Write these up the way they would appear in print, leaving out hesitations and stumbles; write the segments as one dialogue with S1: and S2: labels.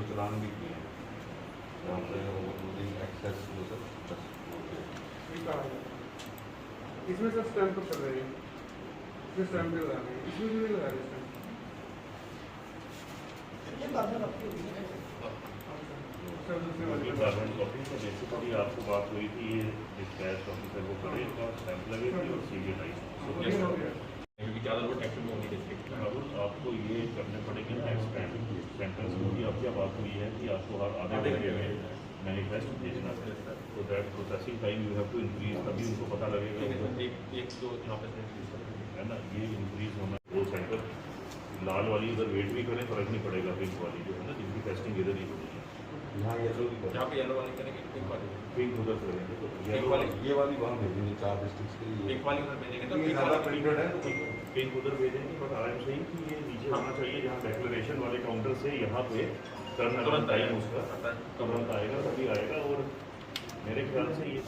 S1: चलान भी किए हैं यहाँ पे ओवरलोडिंग एक्सेस वो सब बस
S2: इसमें सर स्टैम्प कर रहे हैं, इसमें स्टैम्प भी लगा रहे हैं, इसमें भी नहीं लगा रहे स्टैम्प।
S3: गवर्नमेंट कॉपी तो बेसिकली आपको बात हुई थी ये डिस्पैच ऑफिसर वो करे और स्टैंप लगे थे और सीरियल आई
S1: क्योंकि ज़्यादा लोग एक्टिव होंगे डिस्ट्रिक्ट में।
S3: अब आपको ये करने पड़ेंगे ना एक्सपेंड सेंटेंस क्योंकि अब क्या बात हुई है कि आपको हर आधे घंटे में मैनिफेस्ट भेजना है तो that processing time you have to increase तभी उनको पता लगेगा
S1: एक तो यहाँ पे
S3: है ना ये इंक्रीज होना वो सेंटर लाल वाली उधर वेट भी करें फर्क नहीं पड़ेगा पिंक वाली जो है ना जिनकी टेस्टिंग इधर ही होनी है
S1: यहाँ येलो भी यहाँ पे येलो वाली करेंगे पिंक वाली
S3: उधर करेंगे तो
S1: पिंक वाली ये वाली वहाँ भेजेंगे 4 डिस्ट्रिक्ट्स के लिए
S3: पिंक वाली उधर भेजेंगे
S1: तो ज़्यादा प्रिंटेड है
S3: पिंक उधर भेजेंगे बट आई एम सेइंग कि ये नीचे होना चाहिए जहाँ डेक्लेरेशन वाले काउंटर से यहाँ पे तुरंत टाइम उसका तुरंत आएगा तभी आएगा और मेरे ख्याल से ये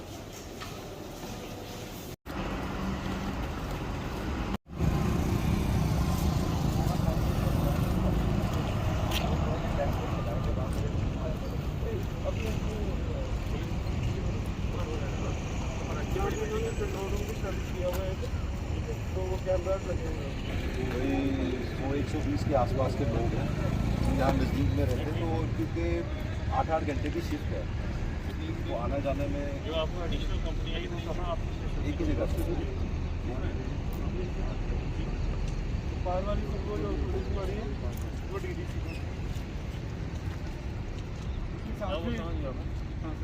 S1: वही 100-120 के आसपास के लोग हैं यहाँ नज़दीक में रहते हैं तो क्योंकि 8-8 घंटे की शिफ्ट है तो आना जाने में
S3: जो आपको एडिशनल कंपनी आई तो कहाँ आप
S1: एक ही जगह से
S2: पार वाली वो जो पुलिस वाली है वो डीडीसी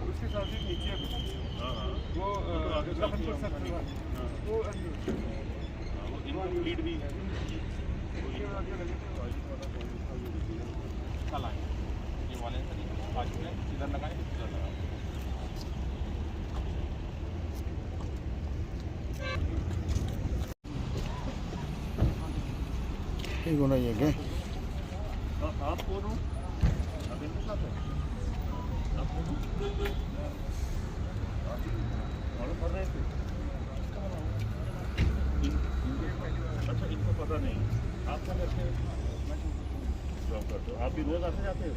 S2: उसके साथ ही नीचे वो लखनपुर सेक्टर वो
S3: इनकम्प्लीट भी है
S1: कल आए ये वाले आज इधर लगाए इधर लगाए
S4: ये गुना ये क्या
S3: आप कौन हो अभी के साथ है आप कौन हो फॉलो कर रहे थे अच्छा इनको पता नहीं आप क्या करते हो जॉब करते हो आप भी रोज आते जाते हो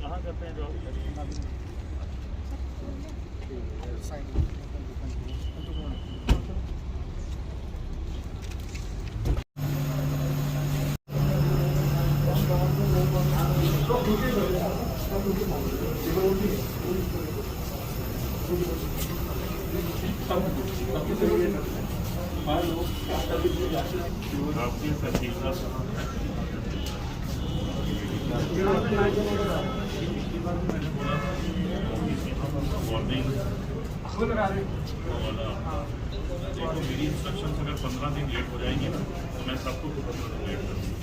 S3: कहाँ करते हैं जॉब आपकी संजीवना वार्निंग देखो मेरी इंस्ट्रक्शन अगर 15 दिन लेट हो जाएंगी ना तो मैं सबको 15 दिन लेट करूँगी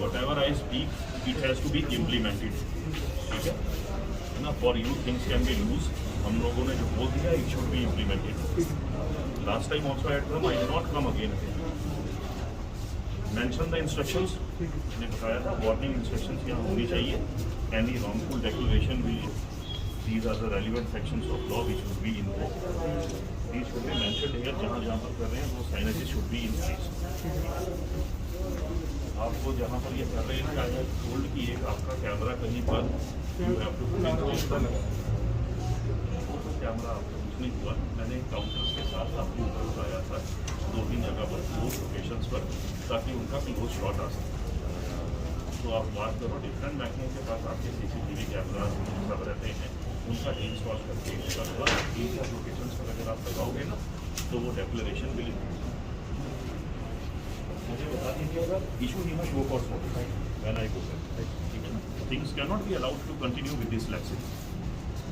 S3: whatever I speak it has to be implemented ठीक है ना for you things can be loose हम लोगों ने जो बोल दिया it should be implemented last time also I come I not come again mention the instructions ने बताया था वार्निंग इंस्ट्रक्शंस यहाँ होनी चाहिए any wrongful declaration will these are the relevant sections of law which should be in place these should be mentioned here जहाँ पर कर रहे हैं वो signages should be in place आपको जहाँ पर ये कर रहे हैं ना आई टोल्ड कि एक आपका कैमरा कहीं पर you have to put in camera आपको कुछ नहीं हुआ मैंने काउंटर्स के साथ आपको ऊपर उठाया था 2-3 जगह पर 2 लोकेशंस पर ताकि उनका क्लोज शॉट आ सके तो आप बात करो डिफरेंट बैंकों के पास आपके CCTV कैमरा सब रहते हैं उनका इंस्टॉल करके लोकेशंस पर अगर आप लगाओगे ना तो वो डेक्लेरेशन भी मुझे बता दीजिएगा इशू ही मच वो for when I go things can not be allowed to continue with this laxity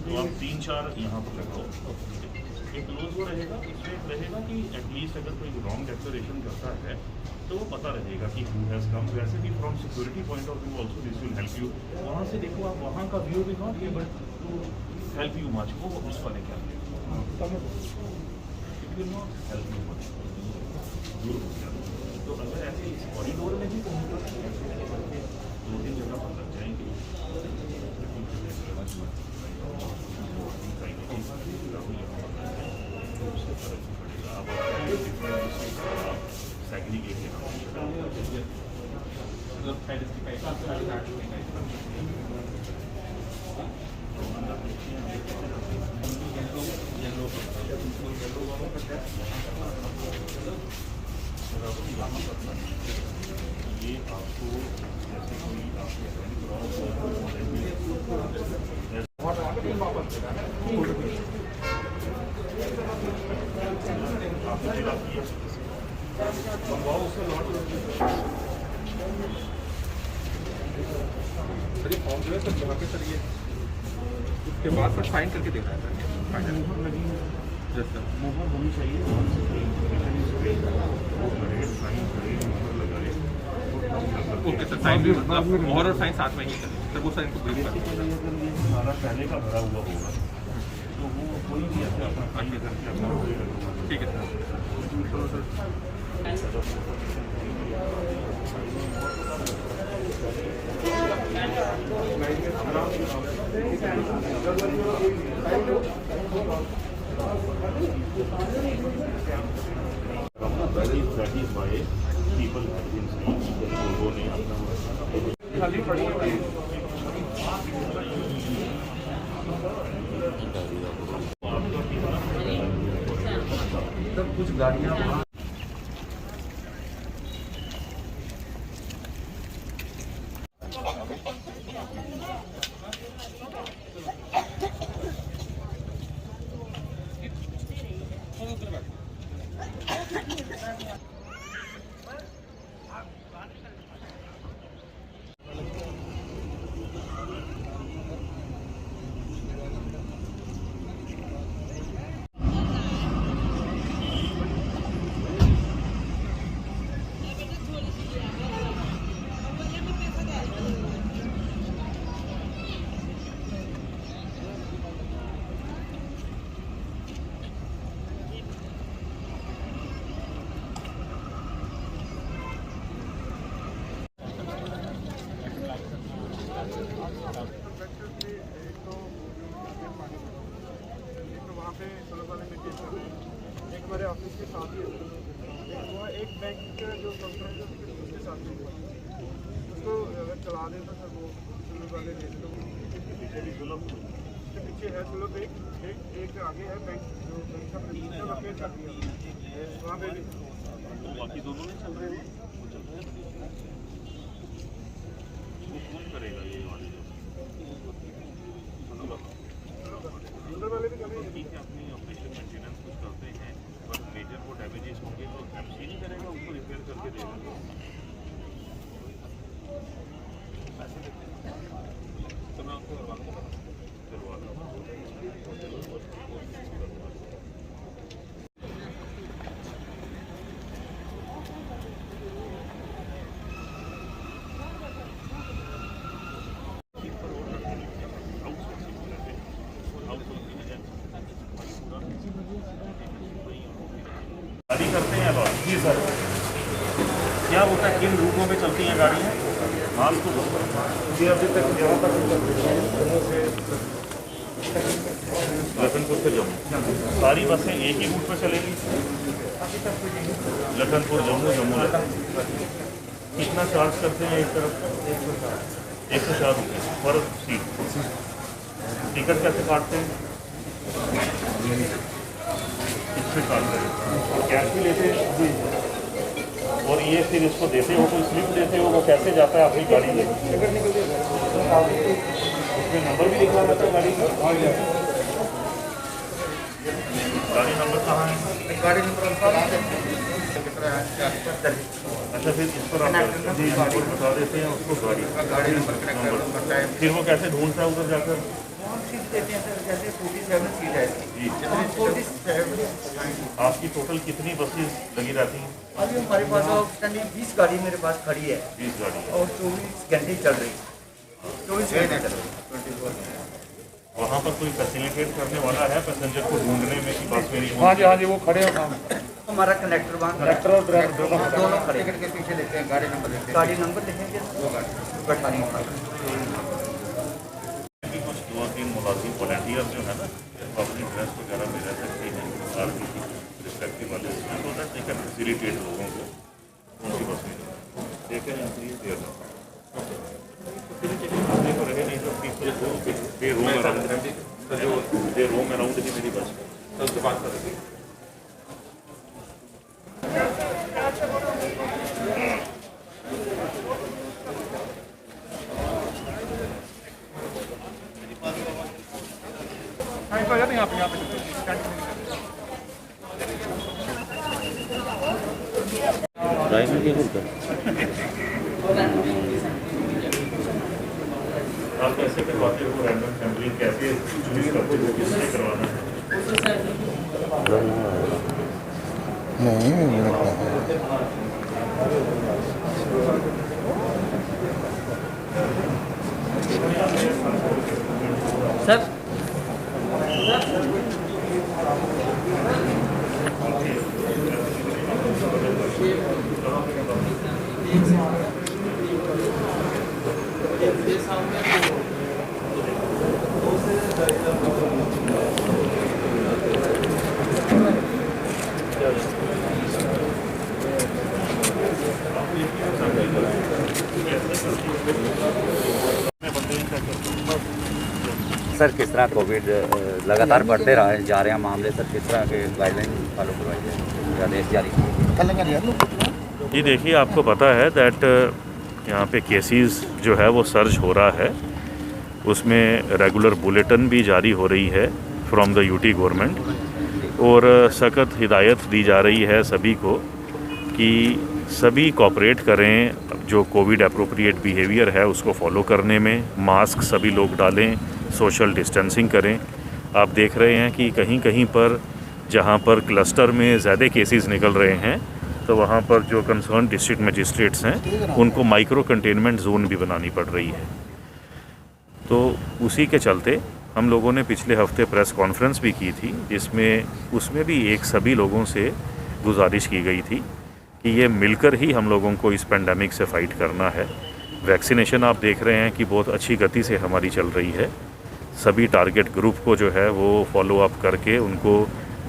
S3: तो आप 3-4 यहाँ पर लगाओ एक क्लोज वो रहेगा इसमें रहेगा कि एटलीस्ट अगर कोई रॉन्ग डेक्लेरेशन करता है तो वो पता रहेगा कि हु हैज़ कम वैसे भी from security point of view also this will help you वहाँ से देखो आप वहाँ का व्यू भी not able to help you much वो उस वाले क्या it will not help you much दूर हो गया तो अगर ऐसे इस कॉरिडोर में भी कहीं पर 2-3 जगह पर लग जाएंगे उससे फर्क पड़ेगा अब सेग्रीगेट आपने फिल अप किया, मंगवाओ उससे लौट।
S2: सर ये फॉर्म जो है सर यहाँ पे सर ये उसके बाद सर साइन करके देना है सर फाइनल।
S3: मोहर लगी है,
S2: यस सर।
S3: मोहर होनी चाहिए, वहाँ से साइन करे, मोहर लगाए।
S2: ओके सर, साइन भी मतलब मोहर और साइन साथ में ही करें सर, वो सर इनको ब्रीफ कर
S3: बेसिकली अगर ये सारा पहले का भरा हुआ होगा तो वो कोई भी ऐसे अपना साइन करके अपना
S2: ठीक है sir.
S3: that is why people have been saying कि लोगों ने अपना
S2: खाली पड़ी है
S3: सब कुछ गाड़ियाँ वहाँ
S2: एक हमारे ऑफिस के साथ ही एक बैंक का जो काउंटर है उसके साथ ही उसको अगर चला दें तो सर वो सुलभ वाले ले लो।
S3: पीछे भी सुलभ
S2: उसके पीछे है सुलभ, एक आगे है बैंक जो बैंक का पे चल रही है वहाँ पे भी।
S3: तो बाकी दोनों नहीं चल रहे हैं, वो चल रहे हैं। वो कौन करेगा ये वाले जो
S2: अंदर वाले भी कभी
S3: ठीक है, अपनी ऑपरेशन मेंटेनेंस कुछ करते हैं, पर मेजर को डैमेजेस होंगे तो एमसी नहीं करेगा, उसको रिपेयर करके देगा।
S2: तो मैं आपको करवा दूँगा।
S3: करवा दो। गाड़ी करते हैं अलॉट जी सर, क्या होता है, किन रूटों में चलती हैं गाड़ियाँ? हाल तो
S2: जी अभी तक यहाँ तक
S3: लखनपुर से जम्मू सारी बसें एक ही रूट पर चलेंगी? लखनपुर जम्मू, जम्मू लखनपुर। कितना चार्ज करते हैं एक तरफ? 104 रुपये पर सीट। टिकट कैसे काटते हैं? इससे काटते हैं, कैश भी लेते हैं? और ये फिर इसको देते हो, कोई स्लिप देते हो, वो कैसे जाता है अपनी गाड़ी में?
S2: टिकट निकलती है
S3: उसमें नंबर भी लिखा रहता है गाड़ी का? गाड़ी नंबर कहाँ है?
S2: गाड़ी नंबर
S3: अच्छा, फिर इस पर आप जी नंबर बता देते हैं उसको, गाड़ी
S2: नंबर
S3: नंबर फिर वो कैसे ढूंढता है उधर जाकर?
S2: देते हैं सर, जैसे 47 सीट है
S3: जी,
S2: 47
S3: आपकी टोटल कितनी बसेस लगी रहती हैं?
S2: अभी हमारे पास 20 गाड़ी मेरे पास खड़ी है
S3: 20 गाड़ी।
S2: और 24 घंटे चल रही है, 24 घंटे चल रही है।
S3: वहाँ पर कोई फैसिलिटेट करने वाला है पैसेंजर को ढूंढने में कि बस मेरी?
S2: हाँ जी वो खड़े हो काम। हमारा कनेक्टर वहाँ कनेक्टर और ड्राइवर दोनों खड़े। टिकट के पीछे लेते हैं, गाड़ी नंबर लिखेंगे, वो गाड़ी बैठानी
S3: कि कुछ 2-3 मुलाजिम वॉलंटियर जो है ना, वो अपनी ड्रेस वगैरह में रह सकते हैं आर्मी की रिस्पेक्टिव वाले, तो दैट दे कैन फैसिलिटेट लोगों को उनकी बस में देखें इंक्रीज देयर आगे तो रहे नहीं, तो पीपल दे रोम अराउंड, जो दे रोम अराउंड की मेरी बस
S2: तो उसके बाद करेंगे। पे आ जाते हैं, यहाँ पे
S3: आप कैसे करवाते हो रैंडम सैम्पलिंग, कैसे चूज करते हो किससे करवाना है?
S4: नहीं मुझे लगता है
S5: सर
S6: सर किस तरह कोविड लगातार बढ़ते जा रहे हैं मामले, सर किस तरह के गाइडलाइन फॉलो करवाई जाए, आदेश जारी किए?
S3: जी देखिए, आपको पता है दैट यहाँ पे केसेस जो है वो सर्ज हो रहा है, उसमें रेगुलर बुलेटिन भी जारी हो रही है फ्रॉम द यूटी गवर्नमेंट, और सख्त हिदायत दी जा रही है सभी को कि सभी कोऑपरेट करें, जो कोविड अप्रोप्रिएट बिहेवियर है उसको फॉलो करने में, मास्क सभी लोग डालें, सोशल डिस्टेंसिंग करें। आप देख रहे हैं कि कहीं कहीं पर जहाँ पर क्लस्टर में ज़्यादा केसेस निकल रहे हैं तो वहाँ पर जो कंसर्न डिस्ट्रिक्ट मजिस्ट्रेट्स हैं उनको माइक्रो कंटेनमेंट जोन भी बनानी पड़ रही है। तो उसी के चलते हम लोगों ने पिछले हफ्ते प्रेस कॉन्फ्रेंस भी की थी, जिसमें उसमें भी एक सभी लोगों से गुजारिश की गई थी कि ये मिलकर ही हम लोगों को इस पेंडेमिक से फ़ाइट करना है। वैक्सीनेशन आप देख रहे हैं कि बहुत अच्छी गति से हमारी चल रही है। सभी टारगेट ग्रुप को जो है वो फॉलो अप करके उनको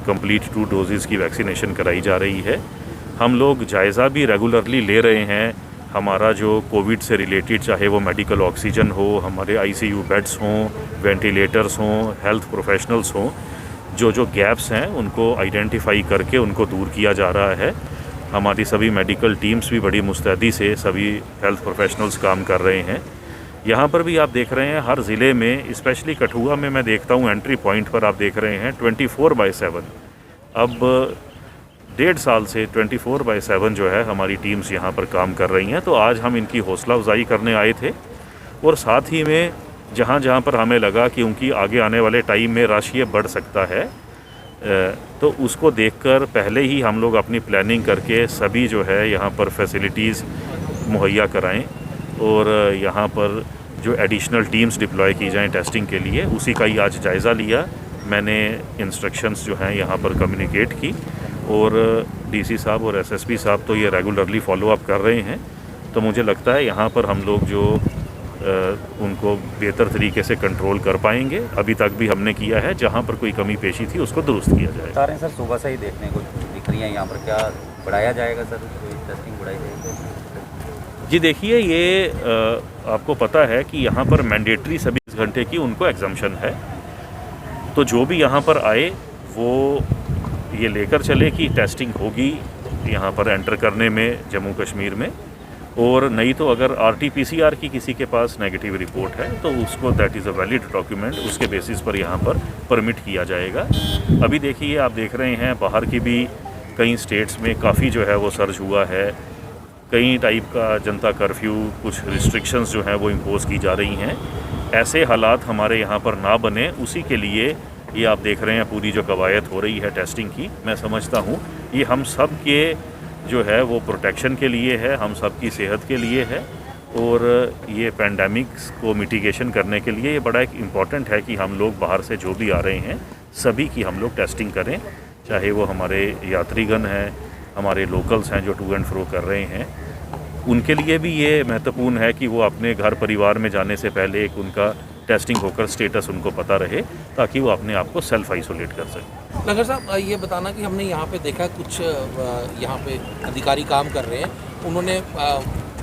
S3: कंप्लीट 2 डोजेज़ की वैक्सीनेशन कराई जा रही है। हम लोग जायज़ा भी रेगुलरली ले रहे हैं, हमारा जो कोविड से रिलेटेड, चाहे वो मेडिकल ऑक्सीजन हो, हमारे आईसीयू बेड्स हों, वेंटिलेटर्स हों, हेल्थ प्रोफेशनल्स हों, जो गैप्स हैं उनको आइडेंटिफाई करके उनको दूर किया जा रहा है। हमारी सभी मेडिकल टीम्स भी बड़ी मुस्तैदी से सभी हेल्थ प्रोफेशनल्स काम कर रहे हैं। यहाँ पर भी आप देख रहे हैं हर ज़िले में, स्पेशली कठुआ में मैं देखता हूँ एंट्री पॉइंट पर आप देख रहे हैं 24/7, अब 1.5 साल से 24/7 जो है हमारी टीम्स यहाँ पर काम कर रही हैं। तो आज हम इनकी हौसला अफजाई करने आए थे, और साथ ही में जहाँ जहाँ पर हमें लगा कि उनकी आगे आने वाले टाइम में रश ये बढ़ सकता है, तो उसको देखकर पहले ही हम लोग अपनी प्लानिंग करके सभी जो है यहाँ पर फैसिलिटीज़ मुहैया कराएं, और यहाँ पर जो एडिशनल टीम्स डिप्लॉय की जाएं टेस्टिंग के लिए, उसी का ही आज जायज़ा लिया। मैंने इंस्ट्रक्शंस जो हैं यहाँ पर कम्युनिकेट की, और डीसी साहब और एसएसपी साहब तो ये रेगुलरली फॉलो अप कर रहे हैं। तो मुझे लगता है यहाँ पर हम लोग जो उनको बेहतर तरीके से कंट्रोल कर पाएंगे। अभी तक भी हमने किया है, जहाँ पर कोई कमी पेशी थी उसको दुरुस्त किया जाएगा।
S6: बता रहे हैं सर सुबह से ही देखने को दिख रही है यहाँ पर, क्या बढ़ाया जाएगा सर, टेस्टिंग बढ़ाई जाएगी?
S3: जी देखिए, ये आपको पता है कि यहाँ पर मैंडेटरी सभी 20 घंटे की उनको एग्जम्पशन है, तो जो भी यहाँ पर आए वो ये लेकर चले कि टेस्टिंग होगी यहाँ पर एंटर करने में जम्मू कश्मीर में, और नहीं तो अगर RT-PCR की किसी के पास नेगेटिव रिपोर्ट है तो उसको that is a valid document, उसके बेसिस पर यहाँ पर परमिट किया जाएगा। अभी देखिए, आप देख रहे हैं बाहर की भी कई स्टेट्स में काफ़ी जो है वो सर्ज हुआ है, कई टाइप का जनता कर्फ्यू, कुछ रिस्ट्रिक्शंस जो हैं वो इम्पोज़ की जा रही हैं। ऐसे हालात हमारे यहाँ पर ना बने, उसी के लिए ये आप देख रहे हैं पूरी जो कवायद हो रही है टेस्टिंग की। मैं समझता हूँ ये हम सब के जो है वो प्रोटेक्शन के लिए है, हम सब की सेहत के लिए है, और ये पेंडेमिक्स को मिटिगेशन करने के लिए ये बड़ा एक इम्पॉर्टेंट है कि हम लोग बाहर से जो भी आ रहे हैं सभी की हम लोग टेस्टिंग करें, चाहे वो हमारे यात्रीगण हैं, हमारे लोकल्स हैं जो टू एंड फ्रो कर रहे हैं, उनके लिए भी ये महत्वपूर्ण है कि वो अपने घर परिवार में जाने से पहले एक उनका टेस्टिंग होकर स्टेटस उनको पता रहे, ताकि वो अपने आप को सेल्फ आइसोलेट कर सकें।
S5: नगर साहब, ये बताना कि हमने यहाँ पे देखा कुछ यहाँ पे अधिकारी काम कर रहे हैं, उन्होंने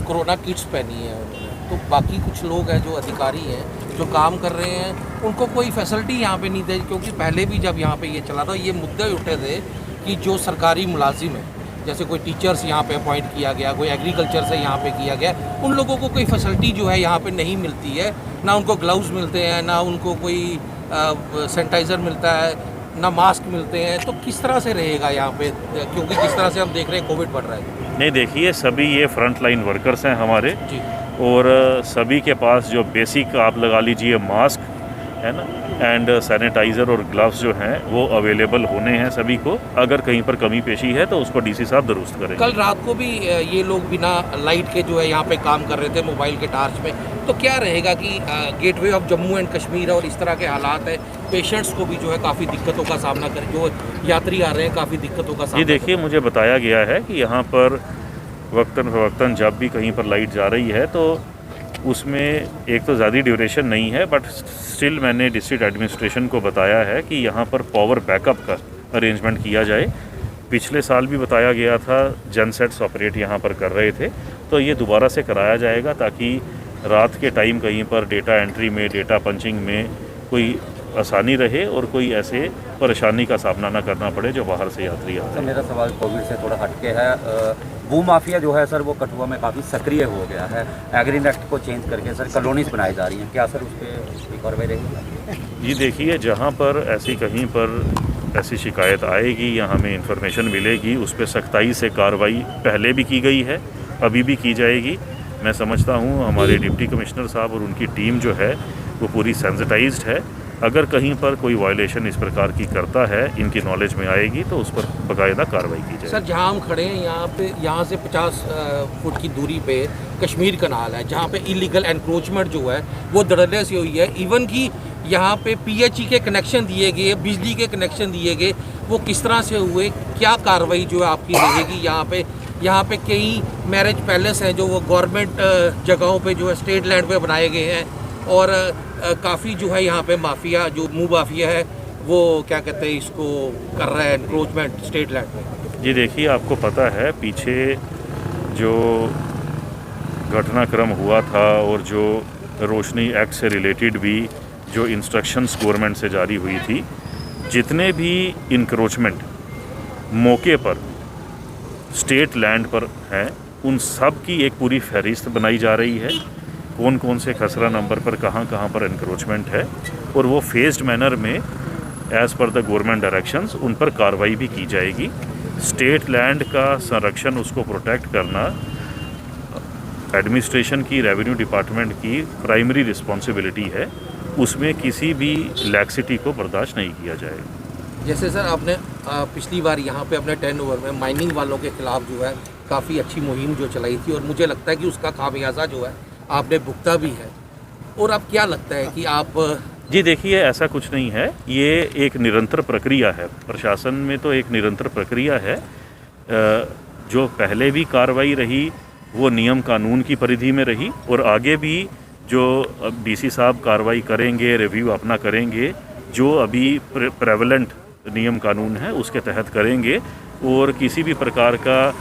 S5: कोरोना किट्स पहनी है उन्होंने, तो बाकी कुछ लोग हैं जो अधिकारी हैं जो काम कर रहे हैं, उनको कोई फैसिलिटी यहाँ पे नहीं दी, क्योंकि पहले भी जब यहाँ पे ये चला था ये मुद्दे उठे थे कि जो सरकारी मुलाजिम है, जैसे कोई टीचर्स यहाँ पे अपॉइंट किया गया, कोई एग्रीकल्चर से यहाँ पे किया गया, उन लोगों को कोई फैसिलिटी जो है यहाँ पे नहीं मिलती है, ना उनको ग्लव्स मिलते हैं, ना उनको कोई सैनिटाइज़र मिलता है, ना मास्क मिलते हैं, तो किस तरह से रहेगा यहाँ पे, क्योंकि जिस तरह से हम देख रहे हैं कोविड बढ़ रहा है।
S3: नहीं, देखिए सभी ये फ्रंट लाइन वर्कर्स हैं हमारे,
S5: जी।
S3: और सभी के पास जो बेसिक आप लगा लीजिए मास्क है ना, एंड सैनिटाइज़र और ग्लव्स जो हैं वो अवेलेबल होने हैं सभी को। अगर कहीं पर कमी पेशी है तो उसको डीसी साहब दुरुस्त करेंगे।
S5: कल रात को भी ये लोग बिना लाइट के जो है यहाँ पे काम कर रहे थे मोबाइल के टार्च में, तो क्या रहेगा कि gateway of Jammu and Kashmir और इस तरह के हालात है, पेशेंट्स को भी जो है काफ़ी दिक्कतों का सामना कर, जो यात्री आ रहे हैं काफ़ी दिक्कतों का सामना।
S3: ये देखिए, मुझे बताया गया है कि यहाँ पर वक्तन फ़वक्तन जब भी कहीं पर लाइट जा रही है तो उसमें एक तो ज़्यादा ड्यूरेशन नहीं है, बट स्टिल मैंने डिस्ट्रिक्ट एडमिनिस्ट्रेशन को बताया है कि यहाँ पर पावर बैकअप का अरेंजमेंट किया जाए। पिछले साल भी बताया गया था, जनसेट्स ऑपरेट यहाँ पर कर रहे थे, तो ये दोबारा से कराया जाएगा ताकि रात के टाइम कहीं पर डेटा एंट्री में, डेटा पंचिंग में कोई आसानी रहे और कोई ऐसे परेशानी का सामना ना करना पड़े जो बाहर से यात्री आते
S6: सर,
S3: हैं।
S6: मेरा सवाल कोविड से थोड़ा हटके है। भू माफिया जो है सर वो कठुआ में काफ़ी सक्रिय हो गया है। एग्रीन एक्ट को चेंज करके सर कॉलोनीज बनाई जा रही हैं, क्या सर उस पर कार्रवाई रहेगी?
S3: ये देखिए, जहाँ पर ऐसी कहीं पर ऐसी शिकायत आएगी या हमें इन्फॉर्मेशन मिलेगी, उस पर सख्ताई से कार्रवाई पहले भी की गई है, अभी भी की जाएगी। मैं समझता हूँ हमारे डिप्टी कमिश्नर साहब और उनकी टीम जो है वो पूरी सेंसिटाइज्ड है। अगर कहीं पर कोई वायलेशन इस प्रकार की करता है, इनकी नॉलेज में आएगी तो उस पर बाकायदा कार्रवाई की जाएगी।
S5: सर, जहाँ हम खड़े हैं यहाँ से 50 फुट की दूरी पे कश्मीर कनाल है, जहाँ पे इलीगल एनक्रोचमेंट जो है वो धड़ल्ले से हुई है। इवन कि यहाँ पे पीएचई के कनेक्शन दिए गए, बिजली के कनेक्शन दिए गए, वो किस तरह से हुए, क्या कार्रवाई जो है आपकी रहेगी? यहाँ पे कई मैरिज पैलेस हैं जो वो गवर्नमेंट जगहों पे जो है स्टेट लैंड पे बनाए गए हैं, और काफ़ी जो है यहाँ पे माफिया, जो मुँह माफिया है, वो क्या कहते हैं इसको कर रहा है एनक्रोचमेंट स्टेट लैंड में।
S3: जी देखिए, आपको पता है पीछे जो घटनाक्रम हुआ था और जो रोशनी एक्ट से रिलेटेड भी जो इंस्ट्रक्शंस गवर्नमेंट से जारी हुई थी, जितने भी इंक्रोचमेंट मौके पर स्टेट लैंड पर हैं, उन सब की एक पूरी फहरिस्त बनाई जा रही है, कौन कौन से खसरा नंबर पर कहाँ पर एनक्रोचमेंट है, और वो फेज्ड मैनर में as per the government directions उन पर कार्रवाई भी की जाएगी। स्टेट लैंड का संरक्षण, उसको प्रोटेक्ट करना एडमिनिस्ट्रेशन की, रेवेन्यू डिपार्टमेंट की प्राइमरी रिस्पॉन्सिबिलिटी है, उसमें किसी भी लैक्सिटी को बर्दाश्त नहीं किया जाएगा।
S5: जैसे सर आपने पिछली बार यहाँ पे अपने 10 ओवर में माइनिंग वालों के खिलाफ जो है काफ़ी अच्छी मुहिम जो चलाई थी, और मुझे लगता है कि उसका खामियाजा जो है आपने भुगता भी है, और अब क्या लगता है कि आप?
S3: जी देखिए, ऐसा कुछ नहीं है, ये एक निरंतर प्रक्रिया है, प्रशासन में तो एक निरंतर प्रक्रिया है। जो पहले भी कार्रवाई रही वो नियम कानून की परिधि में रही, और आगे भी जो अब डीसी साहब कार्रवाई करेंगे, रिव्यू अपना करेंगे, जो अभी प्रेवलेंट नियम कानून है उसके तहत करेंगे, और किसी भी प्रकार का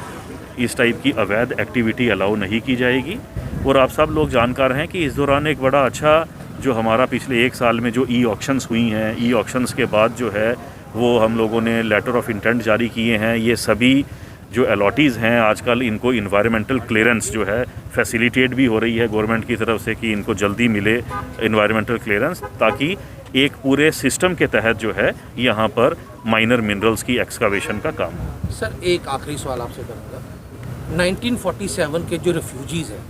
S3: इस टाइप की अवैध एक्टिविटी अलाउ नहीं की जाएगी। और आप सब लोग जानकार हैं कि इस दौरान एक बड़ा अच्छा जो हमारा पिछले 1 साल में जो ई ऑक्शंस हुई हैं, ई ऑक्शंस के बाद जो है वो हम लोगों ने लेटर ऑफ इंटेंट जारी किए हैं। ये सभी जो अलॉटीज़ हैं आजकल, इनको इन्वायरमेंटल क्लियरेंस जो है फैसिलिटेट भी हो रही है गवर्नमेंट की तरफ से कि इनको जल्दी मिले इन्वायरमेंटल क्लियरेंस, ताकि एक पूरे सिस्टम के तहत जो है यहाँ पर माइनर मिनरल्स की एक्सकावेशन का काम हो।
S5: सर, एक आखिरी सवाल आपसे करूँगा। 1947 के जो रेफ्यूजीज़ हैं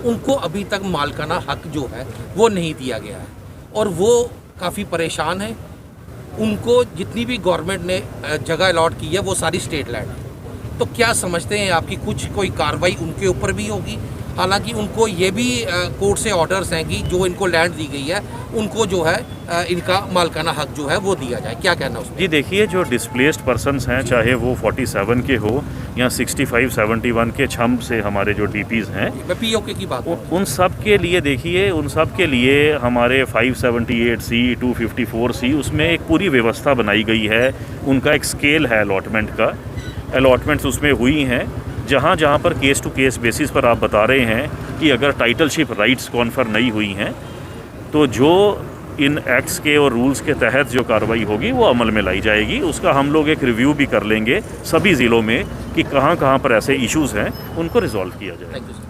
S5: उनको अभी तक मालकाना हक जो है वो नहीं दिया गया है, और वो काफ़ी परेशान हैं। उनको जितनी भी गवर्नमेंट ने जगह अलॉट की है वो सारी स्टेट लैंड है, तो क्या समझते हैं आपकी कोई कार्रवाई उनके ऊपर भी होगी? हालांकि उनको ये भी कोर्ट से ऑर्डर्स हैं कि जो इनको लैंड दी गई है उनको जो है इनका मालकाना हक जो है वो दिया जाए, क्या कहना उसमें?
S3: जी देखिए, जो डिस्प्लेस्ड पर्सन्स हैं, चाहे वो 47 के हो या 65-71 के छम से हमारे जो डीपीज़ हैं,
S5: मैं पीओके की बात करूं।
S3: उन सब के लिए देखिए, उन सब के लिए हमारे 578C, 254C, उसमें एक पूरी व्यवस्था बनाई गई है। उनका एक स्केल है अलॉटमेंट का, अलॉटमेंट्स उसमें हुई हैं। जहाँ जहाँ पर केस टू केस बेसिस पर आप बता रहे हैं कि अगर टाइटलशिप राइट्स कॉन्फर नहीं हुई हैं, तो जो इन एक्ट्स के और रूल्स के तहत जो कार्रवाई होगी वो अमल में लाई जाएगी। उसका हम लोग एक रिव्यू भी कर लेंगे सभी ज़िलों में कि कहाँ कहाँ पर ऐसे इश्यूज़ हैं, उनको रिजॉल्व किया जाए।
S5: Thank you sir.